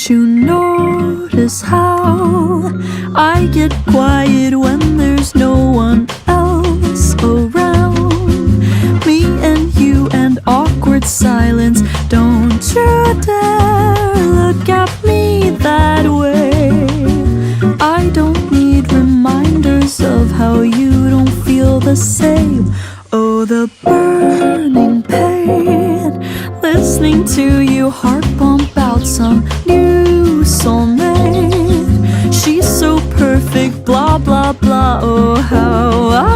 Don't you notice how I get quiet when there's no one else around? Me and you and awkward silence. Don't you dare look at me that way. I don't need reminders of how you don't feel the same. Oh, the burning pain, listening to you heart pump out some new soulmate. She's so perfect, blah blah blah. Oh, how